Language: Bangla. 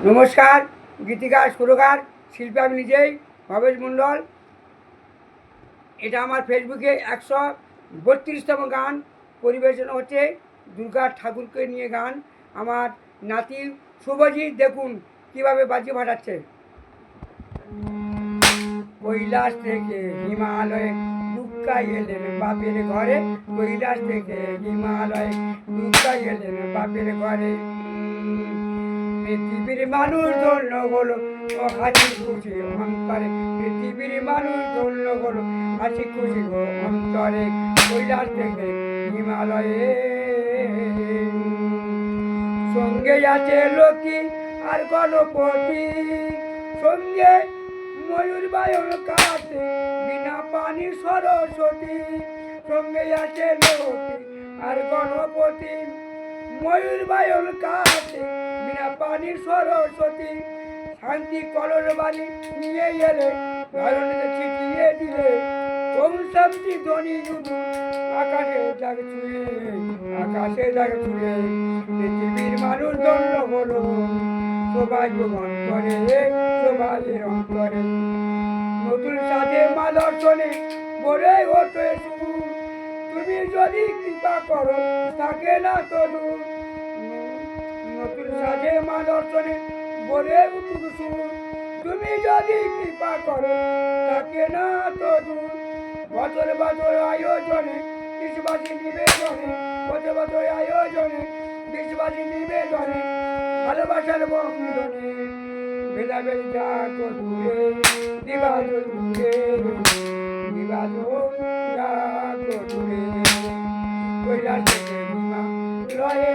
নমস্কার, গীতিকার সুরকার শিল্পী আমি নিজেই ভবেশ মণ্ডল। এটা আমার ফেসবুকে 132তম গান পরিবেশনা হচ্ছে। দুর্গা ঠাকুরকে নিয়ে গান। আমার নাতি শুভজিৎ দেখুন কীভাবে বাজি ফাটাচ্ছে। কৈলাস থেকে হিমালয়ে দুর্গা এলেন বাপের ঘরে, কৈলাস থেকে হিমালয়ে দুর্গা এলেন বাপের ঘরে। পৃথিবীর মানুষ ধন্য হলো হাসি খুশি অন্তরে, পৃথিবীর মানুষ ধন্য হলো হাসি খুশি অন্তরে। কৈলাস থেকে হিমালয়ে সঙ্গে আছে লক্ষ্মী আর গণপতি, সঙ্গে ময়ূর বায়ন কাছে বিনা পানি সরস্বতী। সঙ্গে আছে লক্ষ্মী আর গণপতি, ময়ূর বায়ন কাছে বিনা পানি সরস্বতী। শান্তি কলর বাণী নিয়ে এলে ধরণীতে ছিটিয়ে দিলে, ওম শান্তি ধ্বনি শুধু আকাশে জাগ ছুঁয়ে, আকাশে জাগ ছুঁয়ে। পৃথিবীর মানুষ ধন্য হলো সবাই গ্রহণ করে, সবাইয়ের অন্তরে। নতুন সাজে মা দর্শনে ভরে ওঠে সুর, তুমি যদি কৃপা করো থাকে না তো দূর। নতুন সাজে মা দর্শনে ভরে উঠুক সুর, তুমি যদি কৃপা করো থাকে না তো দূর। বছর বছর আয়োজনে বিশ্ববাসী নিবেদনে, বছর বছর আয়োজনে বিশ্ববাসী নিবেদনে, ভালোবাসার বন্ধনে ভেদাভেদ যাক দূরে, বিভাজন দূরে, বিভাজন যাক দূরে। কৈলাস থেকে হিমালয়ে